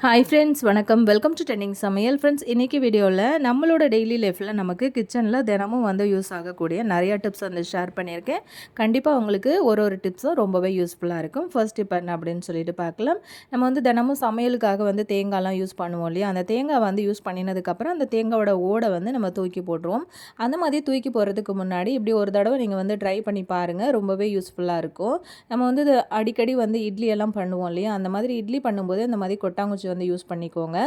Hi friends, வணக்கம். Welcome to trending சமையல். Friends, இன்றைக்கி வீடியோவில் நம்மளோட டெய்லி லைஃப்பில் நமக்கு கிச்சனில் தினமும் வந்து யூஸ் ஆகக்கூடிய நிறையா டிப்ஸ் வந்து ஷேர் பண்ணியிருக்கேன். கண்டிப்பாக உங்களுக்கு ஒரு டிப்ஸும் ரொம்பவே யூஸ்ஃபுல்லாக இருக்கும். ஃபர்ஸ்ட் டிப் என்ன அப்படின்னு சொல்லிட்டு பார்க்கலாம். நம்ம வந்து தினமும் சமையலுக்காக வந்து தேங்காய்லாம் யூஸ் பண்ணுவோம் இல்லையா? அந்த தேங்காய் வந்து யூஸ் பண்ணினதுக்கப்புறம் அந்த தேங்காயோட ஓடை வந்து நம்ம தூக்கி போட்டுருவோம். அந்த மாதிரி தூக்கி போடுறதுக்கு முன்னாடி இப்படி ஒரு தடவை நீங்கள் வந்து ட்ரை பண்ணி பாருங்கள். ரொம்பவே யூஸ்ஃபுல்லாக இருக்கும். நம்ம வந்து இது அடிக்கடி வந்து இட்லி எல்லாம் பண்ணுவோம் இல்லையா? அந்த மாதிரி இட்லி பண்ணும்போது இந்த மாதிரி கொட்டாங்குச்சி வந்து யூஸ் பண்ணிக்கோங்க.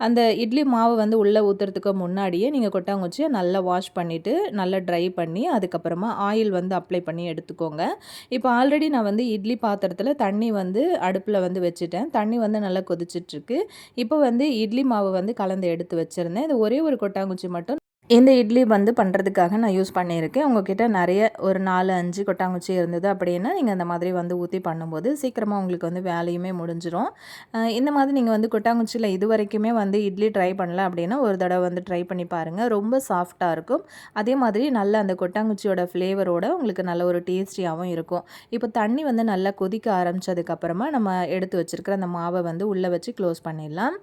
அந்த இட்லி மாவு வந்து உள்ளே ஊற்றுறதுக்கு முன்னாடியே நீங்கள் கொட்டாங்குச்சியை நல்லா வாஷ் பண்ணிவிட்டு நல்லா ட்ரை பண்ணி அதுக்கப்புறமா ஆயில் வந்து அப்ளை பண்ணி எடுத்துக்கோங்க. இப்போ ஆல்ரெடி நான் வந்து இட்லி பாத்திரத்தில் தண்ணி வந்து அடுப்பில் வந்து வச்சுட்டேன். தண்ணி வந்து நல்லா கொதிச்சிட்ருக்கு. இப்போ வந்து இட்லி மாவு வந்து கலந்து எடுத்து வச்சுருந்தேன். இது ஒரே ஒரு கொட்டாங்குச்சி மட்டும் இந்த இட்லி வந்து பண்ணுறதுக்காக நான் யூஸ் பண்ணியிருக்கேன். உங்கள்கிட்ட நிறைய ஒரு 4, 5 கொட்டாங்குச்சி இருந்தது அப்படின்னா நீங்கள் அந்த மாதிரி வந்து ஊற்றி பண்ணும்போது சீக்கிரமாக உங்களுக்கு வந்து வேலையுமே முடிஞ்சிடும். இந்த மாதிரி நீங்கள் வந்து கொட்டாங்குச்சியில் இது வரைக்குமே வந்து இட்லி ட்ரை பண்ணல அப்படின்னா ஒரு தடவை வந்து ட்ரை பண்ணி பாருங்கள். ரொம்ப சாஃப்டாக இருக்கும். அதே மாதிரி நல்ல அந்த கொட்டாங்குச்சியோட ஃப்ளேவரோட உங்களுக்கு நல்ல ஒரு டேஸ்டியாகவும் இருக்கும். இப்போ தண்ணி வந்து நல்லா கொதிக்க ஆரம்பித்ததுக்கப்புறமா நம்ம எடுத்து வச்சுருக்கிற அந்த மாவை வந்து உள்ளே வச்சு க்ளோஸ் பண்ணிடலாம்.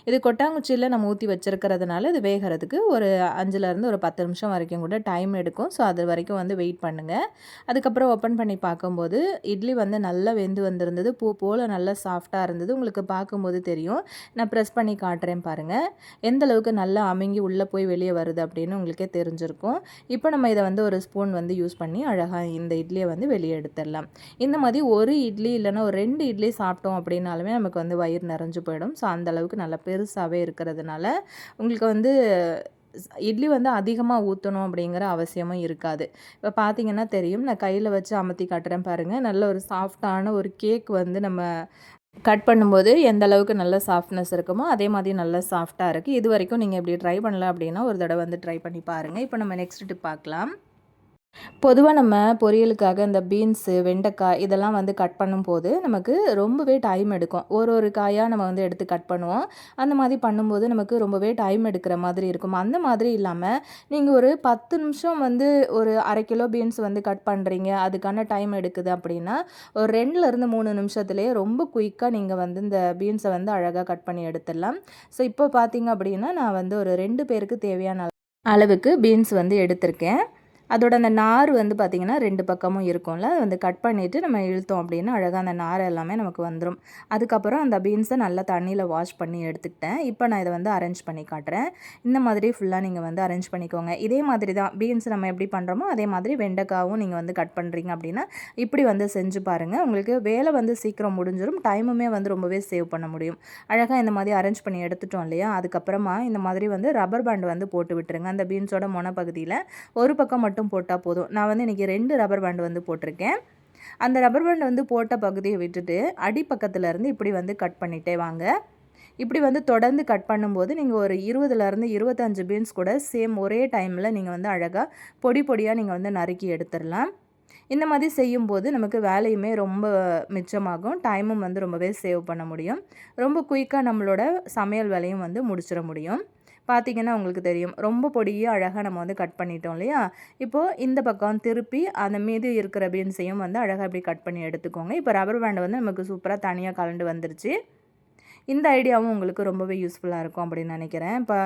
இது கொட்டாங்குச்சியில் நம்ம ஊற்றி வச்சுருக்கிறதுனால இது வேகிறதுக்கு ஒரு 5லேருந்து ஒரு 10 நிமிஷம் வரைக்கும் கூட டைம் எடுக்கும். ஸோ அது வரைக்கும் வந்து வெயிட் பண்ணுங்கள். அதுக்கப்புறம் ஓப்பன் பண்ணி பார்க்கும்போது இட்லி வந்து நல்லா வெந்து வந்திருந்தது. பூ போல் நல்லா சாஃப்டாக இருந்தது. உங்களுக்கு பார்க்கும்போது தெரியும். நான் ப்ரெஸ் பண்ணி காட்டுறேன் பாருங்கள். எந்த அளவுக்கு நல்லா அமுங்கி உள்ளே போய் வெளியே வருது அப்படின்னு உங்களுக்கே தெரிஞ்சிருக்கும். இப்போ நம்ம இதை வந்து ஒரு ஸ்பூன் வந்து யூஸ் பண்ணி அழகாக இந்த இட்லியை வந்து வெளியே எடுத்துடலாம். இந்த மாதிரி ஒரு இட்லி இல்லைன்னா ஒரு 2 இட்லி சாப்பிட்டோம் அப்படின்னாலுமே நமக்கு வந்து வயிறு நிறைஞ்சு போயிடும். ஸோ அந்தளவுக்கு நல்லா பெருசாகவே இருக்கிறதுனால உங்களுக்கு வந்து இட்லி வந்து அதிகமாக ஊற்றணும் அப்படிங்கிற அவசியமும் இருக்காது. இப்போ பார்த்தீங்கன்னா தெரியும். நான் கையில் வச்சு அமர்த்தி காட்டுறேன் பாருங்கள். நல்ல ஒரு சாஃப்டான ஒரு கேக் வந்து நம்ம கட் பண்ணும்போது எந்த அளவுக்கு நல்ல சாஃப்ட்னஸ் இருக்குமோ அதே மாதிரி நல்ல சாஃப்டாக இருக்குது. இது வரைக்கும் நீங்கள் இப்படி ட்ரை பண்ணல அப்படின்னா ஒரு தடவை வந்து ட்ரை பண்ணி பாருங்கள். இப்போ நம்ம நெக்ஸ்ட் டிப் பார்க்கலாம். பொதுவாக நம்ம பொரியலுக்காக இந்த பீன்ஸு, வெண்டைக்காய் இதெல்லாம் வந்து கட் பண்ணும்போது நமக்கு ரொம்பவே டைம் எடுக்கும். ஒரு காயாக நம்ம வந்து எடுத்து கட் பண்ணுவோம். அந்த மாதிரி பண்ணும்போது நமக்கு ரொம்பவே டைம் எடுக்கிற மாதிரி இருக்கும். அந்த மாதிரி இல்லாமல் நீங்கள் ஒரு 10 நிமிஷம் வந்து ஒரு 1/2 கிலோ பீன்ஸ் வந்து கட் பண்ணுறீங்க, அதுக்கான டைம் எடுக்குது அப்படின்னா ஒரு 2லேருந்து 3 நிமிஷத்துலேயே ரொம்ப குயிக்காக நீங்கள் வந்து இந்த பீன்ஸை வந்து அழகாக கட் பண்ணி எடுத்துடலாம். ஸோ இப்போ பார்த்தீங்க அப்படின்னா நான் வந்து ஒரு 2 பேருக்கு தேவையான அளவுக்கு பீன்ஸ் வந்து எடுத்திருக்கேன். அதோட அந்த நார் வந்து பார்த்திங்கன்னா 2 பக்கமும் இருக்கும்ல, அதை வந்து கட் பண்ணிவிட்டு நம்ம இழுத்தோம் அப்படின்னா அழகாக அந்த நார் எல்லாமே நமக்கு வந்துடும். அதுக்கப்புறம் அந்த பீன்ஸை நல்லா தண்ணியில் வாஷ் பண்ணி எடுத்துக்கிட்டேன். இப்போ நான் இதை வந்து அரேஞ்ச் பண்ணி காட்டுறேன். இந்த மாதிரி ஃபுல்லாக நீங்கள் வந்து அரேஞ்ச் பண்ணிக்கோங்க. இதே மாதிரி தான் பீன்ஸ் நம்ம எப்படி பண்ணுறோமோ அதே மாதிரி வெண்டைக்காவும் நீங்கள் வந்து கட் பண்ணுறீங்க அப்படின்னா இப்படி வந்து செஞ்சு பாருங்கள். உங்களுக்கு வேலை வந்து சீக்கிரம் முடிஞ்சிடும். டைமுமே வந்து ரொம்பவே சேவ் பண்ண முடியும். அழகாக இந்த மாதிரி அரேஞ்ச் பண்ணி எடுத்துட்டோம் இல்லையா? அதுக்கப்புறமா இந்த மாதிரி வந்து ரப்பர் பேண்ட் வந்து போட்டு விட்டுருங்க. அந்த பீன்ஸோட மொன பகுதியில் ஒரு பக்கம் மட்டும் போட்டால் போதும். நான் வந்து இன்றைக்கி 2 ரப்பர் பேண்ட் வந்து போட்டிருக்கேன். அந்த ரப்பர் பேண்ட் வந்து போட்ட பகுதியை விட்டுட்டு அடிப்பக்கத்தில் இருந்து இப்படி வந்து கட் பண்ணிட்டே வாங்க. இப்படி வந்து தொடர்ந்து கட் பண்ணும்போது நீங்கள் ஒரு 20லேருந்து 25 பீன்ஸ் கூட சேம் ஒரே டைமில் நீங்கள் வந்து அழகாக பொடியாக நீங்கள் வந்து நறுக்கி எடுத்துடலாம். இந்த மாதிரி செய்யும்போது நமக்கு வேலையுமே ரொம்ப மிச்சமாகும். டைமும் வந்து ரொம்பவே சேவ் பண்ண முடியும். ரொம்ப குயிக்காக நம்மளோட சமையல் வேலையும் வந்து முடிச்சிட முடியும். பார்த்திங்கன்னா உங்களுக்கு தெரியும். ரொம்ப பொடியாக அழகாக நம்ம வந்து கட் பண்ணிட்டோம் இல்லையா? இப்போது இந்த பக்கம் திருப்பி அந்த மீதி இருக்கிற பீன்ஸையும் வந்து அழகாக இப்படி கட் பண்ணி எடுத்துக்கோங்க. இப்போ ரப்பர் பேண்ட் வந்து நமக்கு சூப்பராக தனியாக கலண்டு வந்துருச்சு. இந்த ஐடியாவும் உங்களுக்கு ரொம்பவே யூஸ்ஃபுல்லாக இருக்கும் அப்படின்னு நினைக்கிறேன். இப்போ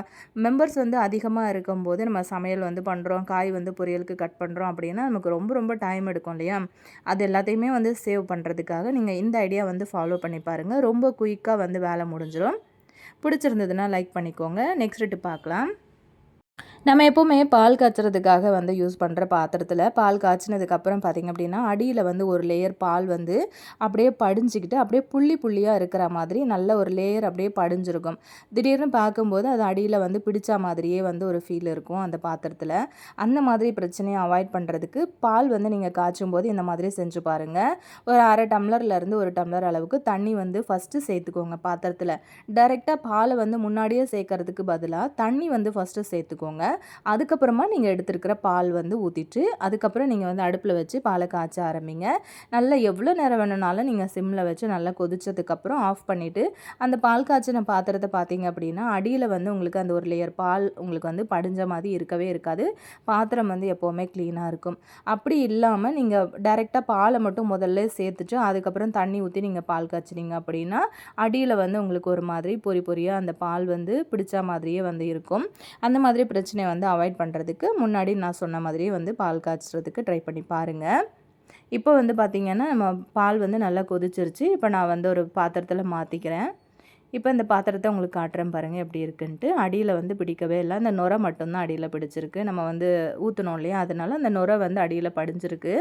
மெம்பர்ஸ் வந்து அதிகமாக இருக்கும்போது நம்ம சமையல் வந்து பண்ணுறோம், காய் வந்து பொரியலுக்கு கட் பண்ணுறோம் அப்படின்னா நமக்கு ரொம்ப டைம் எடுக்கும் இல்லையா? அது எல்லாத்தையுமே வந்து சேவ் பண்ணுறதுக்காக நீங்கள் இந்த ஐடியா வந்து ஃபாலோ பண்ணி பாருங்கள். ரொம்ப குயிக்காக வந்து வேலை முடிஞ்சிடும். பிடிச்சிருந்ததுன்னா லைக் பண்ணிக்கோங்க. நெக்ஸ்ட் டிப் பார்க்கலாம். நம்ம எப்போவுமே பால் காய்ச்சறதுக்காக வந்து யூஸ் பண்ணுற பாத்திரத்தில் பால் காய்ச்சினதுக்கப்புறம் பார்த்திங்க அப்படின்னா அடியில் வந்து ஒரு லேயர் பால் வந்து அப்படியே படிஞ்சிக்கிட்டு அப்படியே புள்ளியாக இருக்கிற மாதிரி நல்ல ஒரு லேயர் அப்படியே படிஞ்சிருக்கும். திடீர்னு பார்க்கும்போது அது அடியில் வந்து பிடிச்ச மாதிரியே வந்து ஒரு ஃபீல் இருக்கும் அந்த பாத்திரத்தில். அந்த மாதிரி பிரச்சனையை அவாய்ட் பண்ணுறதுக்கு பால் வந்து நீங்கள் காய்ச்சும் போது இந்த மாதிரி செஞ்சு பாருங்கள். ஒரு 1/2 டம்ளர்லேருந்து 1 டம்ளர் அளவுக்கு தண்ணி வந்து ஃபஸ்ட்டு சேர்த்துக்கோங்க பாத்திரத்தில். டைரெக்டாக பாலை வந்து முன்னாடியே சேர்க்கறதுக்கு பதிலாக தண்ணி வந்து ஃபஸ்ட்டு சேர்த்துக்கோங்க. அதுக்கப்புறமா நீங்கள் எடுத்துருக்கிற பால் வந்து ஊற்றிட்டு அதுக்கப்புறம் நீங்கள் வந்து அடுப்பில் வச்சு பாலை காய்ச்ச ஆரம்பிங்க. நல்லா எவ்வளோ நேரம் வேணுனாலும் நீங்கள் சிம்மில் வச்சு நல்லா கொதிச்சதுக்கப்புறம் ஆஃப் பண்ணிவிட்டு அந்த பால் காய்ச்சின பாத்திரத்தை பார்த்தீங்க அப்படின்னா அடியில் வந்து உங்களுக்கு அந்த ஒரு லேயர் பால் உங்களுக்கு வந்து படிஞ்ச மாதிரி இருக்கவே இருக்காது. பாத்திரம் வந்து எப்போவுமே க்ளீனாக இருக்கும். அப்படி இல்லாமல் நீங்கள் டைரெக்டாக பாலை மட்டும் முதல்ல சேர்த்துட்டு அதுக்கப்புறம் தண்ணி ஊற்றி நீங்கள் பால் காய்ச்சினீங்க அப்படின்னா அடியில் வந்து உங்களுக்கு ஒரு மாதிரி பொறி பொறியாக அந்த பால் வந்து பிடிச்ச மாதிரியே வந்து இருக்கும். அந்த மாதிரி பிரச்சனையை வந்து அவாய்ட் பண்ணுறதுக்கு முன்னாடி நான் சொன்ன மாதிரியே வந்து பால் காய்ச்சறதுக்கு ட்ரை பண்ணி பாருங்கள். இப்போ வந்து பார்த்திங்கன்னா நம்ம பால் வந்து நல்லா கொதிச்சிருச்சு. இப்போ நான் வந்து ஒரு பாத்திரத்தில் மாற்றிக்கிறேன். இப்போ இந்த பாத்திரத்தை உங்களுக்கு காட்டுறேன் பாருங்கள் எப்படி இருக்குன்ட்டு. அடியில் வந்து பிடிக்கவே இல்லை. அந்த நுரை மட்டும்தான் அடியில் பிடிச்சிருக்கு. நம்ம வந்து ஊற்றினோம் இல்லையா, அதனால அந்த நுரை வந்து அடியில் படிஞ்சிருக்கு.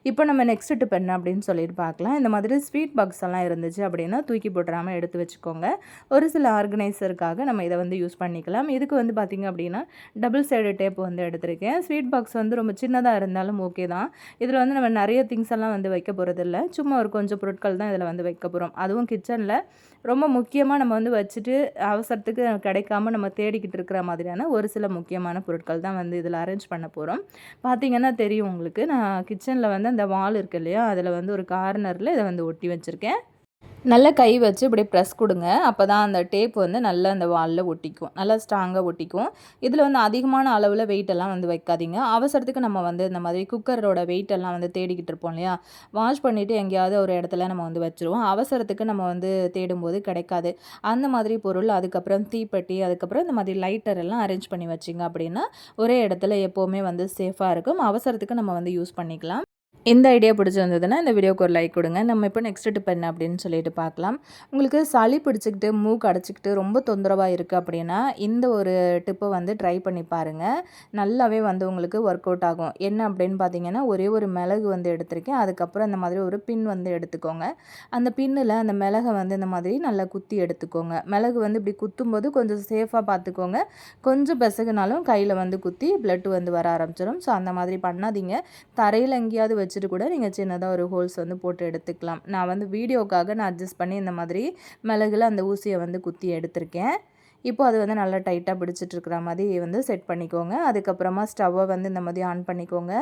இப்போ நம்ம நெக்ஸ்ட் டிப் என்ன அப்படின்னு சொல்லிட்டு பார்க்கலாம். இந்த மாதிரி ஸ்வீட் பாக்ஸ் எல்லாம் இருந்துச்சு அப்படின்னா தூக்கி போட்டுறாமல் எடுத்து வச்சுக்கோங்க. ஒரு சில ஆர்கனைசருக்காக நம்ம இதை வந்து யூஸ் பண்ணிக்கலாம். இதுக்கு வந்து பார்த்திங்க அப்படின்னா டபுள் சைடு டேப் வந்து எடுத்திருக்கேன். ஸ்வீட் பாக்ஸ் வந்து ரொம்ப சின்னதாக இருந்தாலும் ஓகே தான். இதில் வந்து நம்ம நிறைய திங்ஸ் எல்லாம் வந்து வைக்க போகிறதில்ல. சும்மா ஒரு கொஞ்சம் பொருட்கள் தான் இதில் வந்து வைக்க போகிறோம். அதுவும் கிச்சனில் ரொம்ப முக்கியமாக நம்ம வந்து வச்சுட்டு அவசரத்துக்கு கிடைக்காம நம்ம தேடிக்கிட்டு இருக்கிற மாதிரியான ஒரு சில முக்கியமான பொருட்கள் தான் வந்து இதில் அரேஞ்ச் பண்ண போகிறோம். பார்த்திங்கன்னா தெரியும் உங்களுக்கு. நான் கிச்சனில் வந்து அந்த வால் இருக்கு இல்லையா, அதில் வந்து ஒரு கார்னரில் இதை வந்து ஒட்டி வச்சுருக்கேன். நல்லா கை வச்சு இப்படி ப்ரெஸ் கொடுங்க. அப்போ தான் அந்த டேப் வந்து நல்லா அந்த வாலில் ஒட்டிக்கும். நல்லா ஸ்ட்ராங்காக ஒட்டிக்கும். இதில் வந்து அதிகமான அளவில் வெயிட்டெல்லாம் வந்து வைக்காதீங்க. அவசரத்துக்கு நம்ம வந்து இந்த மாதிரி குக்கரோட வெயிட்டெல்லாம் வந்து தேடிக்கிட்டு இருப்போம் இல்லையா, வாஷ் பண்ணிவிட்டு எங்கேயாவது ஒரு இடத்துல நம்ம வந்து வச்சுருவோம். அவசரத்துக்கு நம்ம வந்து தேடும்போது கிடைக்காது. அந்த மாதிரி பொருள், அதுக்கப்புறம் தீப்பெட்டி, அதுக்கப்புறம் இந்த மாதிரி லைட்டர் எல்லாம் அரேஞ்ச் பண்ணி வச்சிங்க அப்படின்னா ஒரே இடத்துல எப்போவுமே வந்து சேஃபாக இருக்கும். அவசரத்துக்கு நம்ம வந்து யூஸ் பண்ணிக்கலாம். இந்த ஐடியா பிடிச்சிருந்ததுன்னா இந்த வீடியோக்கு ஒரு லைக் கொடுங்க. நம்ம இப்போ நெக்ஸ்ட் டிப் என்ன அப்படின்னு சொல்லிட்டு பார்க்கலாம். உங்களுக்கு சளி பிடிச்சிக்கிட்டு மூக்கு அடைச்சிக்கிட்டு ரொம்ப தொந்தரவாக இருக்குது அப்படின்னா இந்த ஒரு டிப்பை வந்து ட்ரை பண்ணி பாருங்கள். நல்லாவே வந்து உங்களுக்கு ஒர்க் அவுட் ஆகும். என்ன அப்படின்னு பார்த்தீங்கன்னா ஒரே ஒரு மிளகு வந்து எடுத்திருக்கேன். அதுக்கப்புறம் இந்த மாதிரி ஒரு பின் வந்து எடுத்துக்கோங்க. அந்த பின்னில் அந்த மிளகை வந்து இந்த மாதிரி நல்லா குத்தி எடுத்துக்கோங்க. மிளகு வந்து இப்படி குத்தும்போது கொஞ்சம் சேஃபாக பார்த்துக்கோங்க. கொஞ்சம் பிசகுனாலும் கையில் வந்து குத்தி பிளட் வந்து வர ஆரம்பிச்சிடும். ஸோ அந்த மாதிரி பண்ணாதீங்க. தரையில் எங்கேயாவது வச்சுட்டு கூட நீங்கள் சின்னதாக ஒரு ஹோல்ஸ் வந்து போட்டு எடுத்துக்கலாம். நான் வந்து வீடியோக்காக நான் அட்ஜஸ்ட் பண்ணி இந்த மாதிரி மிளகுல அந்த ஊசியை வந்து குத்தி எடுத்திருக்கேன். இப்போ அது வந்து நல்லா டைட்டாக பிடிச்சிட்ருக்கிற மாதிரி வந்து செட் பண்ணிக்கோங்க. அதுக்கப்புறமா ஸ்டவ்வை வந்து இந்த மாதிரி ஆன் பண்ணிக்கோங்க.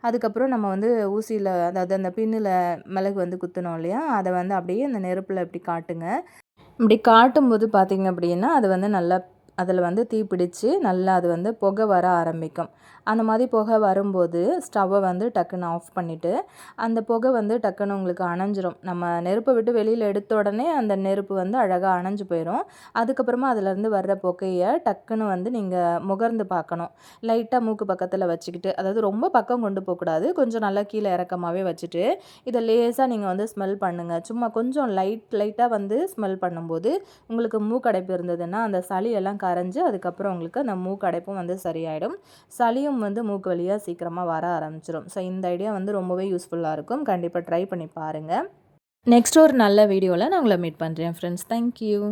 அதுக்கப்புறம் நம்ம வந்து ஊசியில், அதாவது அந்த பின்னில் மிளகு வந்து குத்தினோம் இல்லையா, அதை வந்து அப்படியே அந்த நெருப்பில் இப்படி காட்டுங்க. இப்படி காட்டும்போது பார்த்திங்க அப்படின்னா அது வந்து நல்லா அதில் வந்து தீ பிடிச்சு நல்லா அது வந்து புகை வர ஆரம்பிக்கும். அந்த மாதிரி புகை வரும்போது ஸ்டவ்வை வந்து டக்குன்னு ஆஃப் பண்ணிவிட்டு அந்த புகை வந்து டக்குன்னு உங்களுக்கு அணைஞ்சிரும். நம்ம நெருப்பை விட்டு வெளியில் எடுத்த உடனே அந்த நெருப்பு வந்து அழகாக அணைஞ்சு போயிடும். அதுக்கப்புறமா அதிலேருந்து வர்ற புகையை டக்குன்னு வந்து நீங்கள் முகர்ந்து பார்க்கணும். லைட்டாக மூக்கு பக்கத்தில் வச்சுக்கிட்டு, அதாவது ரொம்ப பக்கம் கொண்டு போகக்கூடாது, கொஞ்சம் நல்லா கீழே இறக்கமாகவே வச்சுட்டு இதை லேசாக நீங்கள் வந்து ஸ்மெல் பண்ணுங்கள். சும்மா கொஞ்சம் லைட்டாக வந்து ஸ்மெல் பண்ணும்போது உங்களுக்கு மூக்கடைப்பு இருந்ததுன்னா அந்த சளியெல்லாம் கரைஞ்சி அதுக்கப்புறம் உங்களுக்கு அந்த மூக்கடைப்பும் வந்து சரியாயிடும். சளியும் வந்து மூக்கு வழியாக சீக்கிரமாக வர ஆரம்பிச்சிடும். ஸோ இந்த ஐடியா வந்து ரொம்பவே யூஸ்ஃபுல்லாக இருக்கும். கண்டிப்பாக ட்ரை பண்ணி பாருங்கள். நெக்ஸ்ட் ஒரு நல்ல வீடியோவில் நான் உங்களை மீட் பண்ணுறேன் ஃப்ரெண்ட்ஸ். தேங்க்யூ.